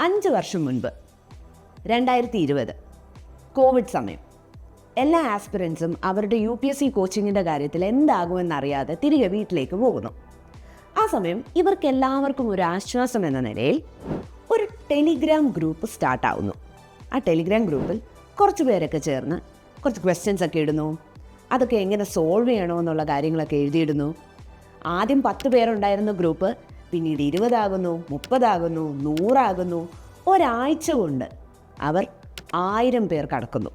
5 വർഷം മുൻപ് 2020 കോവിഡ് സമയം എല്ലാ ആസ്പിറൻസും അവരുടെ UPSC കോച്ചിങ്ങിൻ്റെ കാര്യത്തിൽ എന്താകുമെന്നറിയാതെ തിരികെ വീട്ടിലേക്ക് പോകുന്നു. ആ സമയം ഇവർക്കെല്ലാവർക്കും ഒരു ആശ്വാസം എന്ന നിലയിൽ ഒരു ടെലിഗ്രാം ഗ്രൂപ്പ് സ്റ്റാർട്ടാവുന്നു. ആ ടെലിഗ്രാം ഗ്രൂപ്പിൽ കുറച്ച് പേരൊക്കെ ചേർന്ന് കുറച്ച് ക്വസ്റ്റ്യൻസ് ഒക്കെ ഇടുന്നു. അതൊക്കെ എങ്ങനെ സോൾവ് ചെയ്യണമെന്നുള്ള കാര്യങ്ങളൊക്കെ എഴുതിയിടുന്നു. ആദ്യം 10 പേരുണ്ടായിരുന്ന ഗ്രൂപ്പ് പിന്നീട് 20 ആകുന്നു, 30 ആകുന്നു, 100 ആകുന്നു. ഒരാഴ്ച കൊണ്ട് അവർ 1000 പേർ കടക്കുന്നു.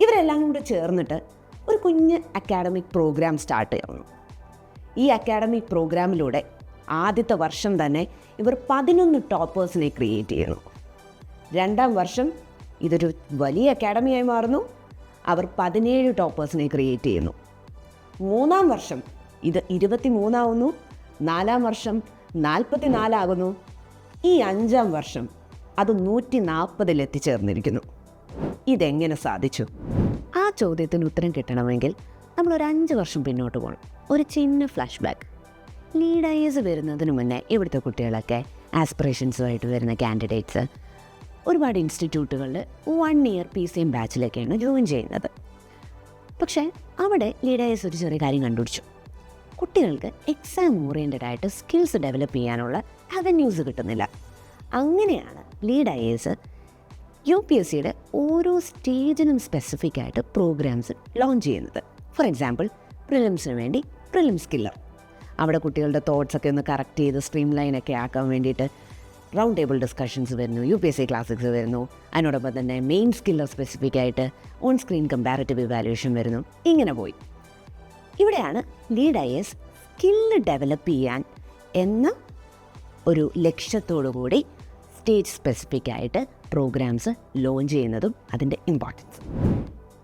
ഇവരെല്ലാം കൂടെ ചേർന്നിട്ട് ഒരു കുഞ്ഞ് അക്കാഡമിക് പ്രോഗ്രാം സ്റ്റാർട്ട് ചെയ്യുന്നു. ഈ അക്കാഡമിക് പ്രോഗ്രാമിലൂടെ ആദ്യത്തെ വർഷം തന്നെ ഇവർ 11 ടോപ്പേഴ്സിനെ ക്രിയേറ്റ് ചെയ്യുന്നു. 2ാം വർഷം ഇതൊരു വലിയ അക്കാഡമിയായി മാറുന്നു. അവർ 17 ടോപ്പേഴ്സിനെ ക്രിയേറ്റ് ചെയ്യുന്നു. 3ാം വർഷം ഇത് 23 ആവുന്നു. 4ാം വർഷം 44 ആകുന്നു. ഈ 5ാം വർഷം അത് 140 എത്തിച്ചേർന്നിരിക്കുന്നു. ഇതെങ്ങനെ സാധിച്ചു? ആ ചോദ്യത്തിന് ഉത്തരം കിട്ടണമെങ്കിൽ നമ്മളൊരു 5 വർഷം പിന്നോട്ട് പോകണം. ഒരു ചിന്ന ഫ്ലാഷ് ബാക്ക്. ലീഡ് IAS വരുന്നതിന് മുന്നേ ഇവിടുത്തെ കുട്ടികളൊക്കെ ആസ്പിറേഷൻസുമായിട്ട് വരുന്ന കാൻഡിഡേറ്റ്സ് ഒരുപാട് ഇൻസ്റ്റിറ്റ്യൂട്ടുകളിൽ 1 ഇയർ PCM ബാച്ചിലൊക്കെയാണ് ജോയിൻ ചെയ്യുന്നത്. പക്ഷേ അവിടെ ലീഡ് IAS ഒരു ചെറിയ കാര്യം കണ്ടുപിടിച്ചു. കുട്ടികൾക്ക് എക്സാം ഓറിയൻറ്റഡ് ആയിട്ട് സ്കിൽസ് ഡെവലപ്പ് ചെയ്യാനുള്ള അവന്യൂസ് കിട്ടുന്നില്ല. അങ്ങനെയാണ് ലീഡ് IAS UPSCയുടെ ഓരോ സ്റ്റേജിനും സ്പെസിഫിക് ആയിട്ട് പ്രോഗ്രാംസ് ലോഞ്ച് ചെയ്യുന്നത്. ഫോർ എക്സാമ്പിൾ, പ്രിലിംസിന് വേണ്ടി പ്രിലിം സ്കില്ലർ. അവിടെ കുട്ടികളുടെ തോട്ട്സൊക്കെ ഒന്ന് കറക്റ്റ് ചെയ്ത് സ്ട്രീം ലൈനൊക്കെ ആക്കാൻ വേണ്ടിയിട്ട് റൗണ്ട് ടേബിൾ ഡിസ്കഷൻസ് വരുന്നു, UPSC ക്ലാസ്സിക്സ് വരുന്നു. അതിനോടൊപ്പം തന്നെ മെയിൻ സ്കില്ലർ സ്പെസിഫിക് ആയിട്ട് ഓൺ സ്ക്രീൻ കമ്പാരിറ്റീവ് ഇവാലുവേഷൻ വരുന്നു. ഇങ്ങനെ പോയി. ഇവിടെയാണ് ലീഡ് IAS സ്കില്ല് ഡെവലപ്പ് ചെയ്യാൻ എന്ന ഒരു ലക്ഷ്യത്തോടു കൂടി സ്റ്റേജ് സ്പെസിഫിക് ആയിട്ട് പ്രോഗ്രാംസ് ലോഞ്ച് ചെയ്യുന്നതും അതിൻ്റെ ഇമ്പോർട്ടൻസ്.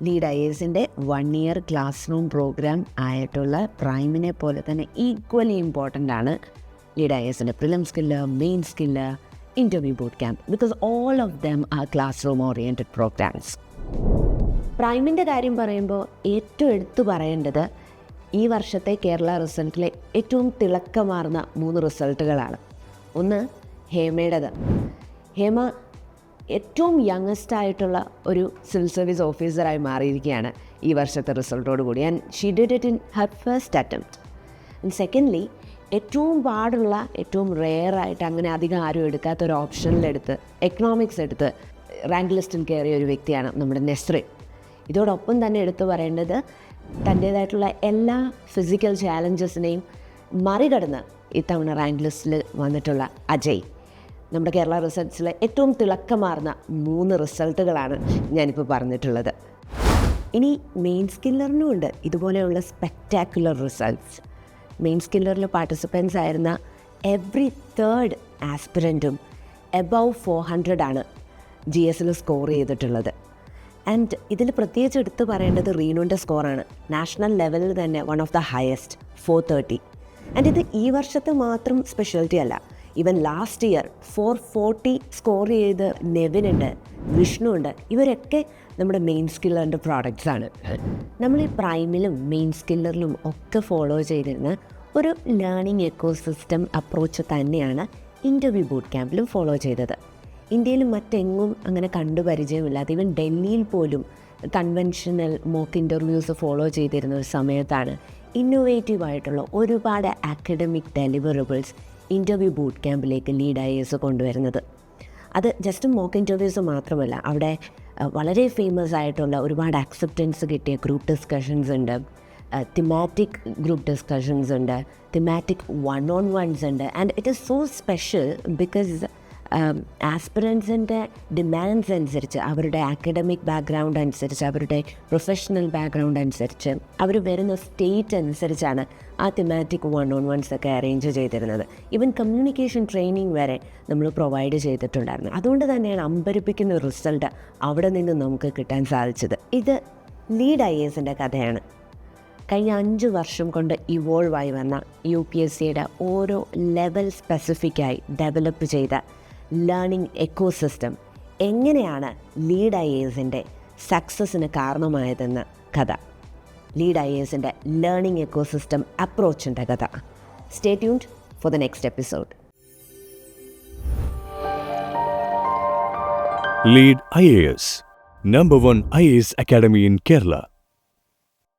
ലീഡ് IASൻ്റെ 1 ഇയർ ക്ലാസ് റൂം പ്രോഗ്രാം ആയിട്ടുള്ള പ്രൈമിനെ പോലെ തന്നെ ഈക്വലി ഇമ്പോർട്ടൻ്റ് ആണ് ലീഡ് IASൻ്റെ prelim skiller, main skiller, interview boot camp, because all of them are class room oriented programs. പ്രൈമിൻ്റെ കാര്യം പറയുമ്പോൾ ഏറ്റവും എടുത്തു പറയേണ്ടത് ഈ വർഷത്തെ കേരള റിസൾട്ടിലെ ഏറ്റവും തിളക്കമാർന്ന 3 റിസൾട്ടുകളാണ്. ഒന്ന് ഹേമയുടേത്. ഹേമ ഏറ്റവും യങ്ങസ്റ്റ് ആയിട്ടുള്ള ഒരു സിവിൽ സർവീസ് ഓഫീസറായി മാറിയിരിക്കുകയാണ് ഈ വർഷത്തെ റിസൾട്ടോട് കൂടി. And she did it in her first attempt. And secondly, ഏറ്റവും പാടുള്ള, ഏറ്റവും റെയറായിട്ട് അങ്ങനെ അധികം ആരും എടുക്കാത്തൊരു ഓപ്ഷനിലെടുത്ത് എക്കണോമിക്സ് എടുത്ത് റാങ്ക് ലിസ്റ്റിൽ കയറിയ ഒരു വ്യക്തിയാണ് നമ്മുടെ നെസ്രിൻ. ഇതോടൊപ്പം തന്നെ എടുത്തു പറയേണ്ടത് തൻ്റേതായിട്ടുള്ള എല്ലാ ഫിസിക്കൽ ചാലഞ്ചസിനെയും മറികടന്ന് ഇത്തവണ റാങ്ക് ലിസ്റ്റിൽ വന്നിട്ടുള്ള അജയ്. നമ്മുടെ കേരള റിസൾട്ട്സിലെ ഏറ്റവും തിളക്കമാർന്ന 3 റിസൾട്ടുകളാണ് ഞാനിപ്പോൾ പറഞ്ഞിട്ടുള്ളത്. ഇനി മെയിൻ സ്കില്ലറിനും ഉണ്ട് ഇതുപോലെയുള്ള സ്പെക്ടാക്കുലർ റിസൾട്ട്സ്. മെയിൻ സ്കില്ലറിൽ പാർട്ടിസിപ്പൻസ് ആയിരുന്ന എവറി 3rd ആസ്പിറൻറ്റും എബവ് 400 ആണ് GSൽ സ്കോർ ചെയ്തിട്ടുള്ളത്. ആൻഡ് ഇതിൽ പ്രത്യേകിച്ച് എടുത്ത് പറയേണ്ടത് റീനുവിൻ്റെ സ്കോറാണ്. നാഷണൽ ലെവലിൽ തന്നെ one of the highest 430. And ഇത് ഈ വർഷത്തെ മാത്രം സ്പെഷ്യാലിറ്റി അല്ല. ഈവൻ ലാസ്റ്റ് ഇയർ 440 സ്കോർ ചെയ്ത് നെവിനുണ്ട്, വിഷ്ണു ഉണ്ട്. ഇവരൊക്കെ നമ്മുടെ മെയിൻ സ്കില്ലറിൻ്റെ പ്രോഡക്റ്റ്സാണ്. നമ്മൾ ഈ പ്രൈമിലും മെയിൻ സ്കില്ലറിലും ഒക്കെ ഫോളോ ചെയ്തിരുന്ന ഒരു ലേണിംഗ് എക്കോസിസ്റ്റം അപ്രോച്ച് തന്നെയാണ് ഇൻ്റർവ്യൂ ബൂട്ട് ക്യാമ്പിലും ഫോളോ ചെയ്തത്. ഇന്ത്യയിൽ മറ്റെങ്ങും അങ്ങനെ കണ്ടുപരിചയമില്ലാത്ത, ഈവൻ ഡൽഹിയിൽ പോലും കൺവെൻഷണൽ മോക്ക് ഇൻ്റർവ്യൂസ് ഫോളോ ചെയ്തിരുന്ന ഒരു സമയത്താണ് ഇന്നോവേറ്റീവായിട്ടുള്ള ഒരുപാട് അക്കാഡമിക് ഡെലിവറബിൾസ് ഇൻ്റർവ്യൂ ബൂട്ട് ക്യാമ്പിലേക്ക് ലീഡ് IAS കൊണ്ടുവരുന്നത്. അത് ജസ്റ്റ് മോക്ക് ഇൻ്റർവ്യൂസ് മാത്രമല്ല, അവിടെ വളരെ ഫേമസ് ആയിട്ടുള്ള ഒരുപാട് അക്സെപ്റ്റൻസ് കിട്ടിയ ഗ്രൂപ്പ് ഡിസ്കഷൻസ് ഉണ്ട്, തിമാറ്റിക് ഗ്രൂപ്പ് ഡിസ്കഷൻസ് ഉണ്ട്, തിമാറ്റിക് 1-on-1s ഉണ്ട്. And it is so special because ആസ്പിറൻസിൻ്റെ ഡിമാൻഡ്സ് അനുസരിച്ച്, അവരുടെ അക്കാഡമിക് ബാക്ക്ഗ്രൗണ്ട് അനുസരിച്ച്, അവരുടെ പ്രൊഫഷണൽ ബാക്ക്ഗ്രൗണ്ട് അനുസരിച്ച്, അവർ വരുന്ന സ്റ്റേറ്റ് അനുസരിച്ചാണ് ആ തിമാറ്റിക് 1-on-1s ഒക്കെ അറേഞ്ച് ചെയ്തിരുന്നത്. ഈവൻ കമ്മ്യൂണിക്കേഷൻ ട്രെയിനിങ് വരെ നമ്മൾ പ്രൊവൈഡ് ചെയ്തിട്ടുണ്ടായിരുന്നു. അതുകൊണ്ട് തന്നെയാണ് അമ്പരിപ്പിക്കുന്ന റിസൾട്ട് അവിടെ നിന്ന് നമുക്ക് കിട്ടാൻ സാധിച്ചത്. ഇത് ലീഡ് IASൻ്റെ കഥയാണ്. കഴിഞ്ഞ 5 വർഷം കൊണ്ട് ഇവോൾവ് ആയി വന്ന UPSCയുടെ ഓരോ ലെവൽ സ്പെസിഫിക്കായി ഡെവലപ്പ് ചെയ്ത ലേണിംഗ് എക്കോസിസ്റ്റം എങ്ങനെയാണ് ലീഡ് IASൻ്റെ സക്സസ്സിന് കാരണമായതെന്ന കഥ. ലീഡ് IASൻ്റെ ലേണിംഗ് എക്കോസിസ്റ്റം അപ്രോച്ചിൻ്റെ കഥ. Stay tuned for the next episode. Lead IAS, #1 IAS Academy in Kerala.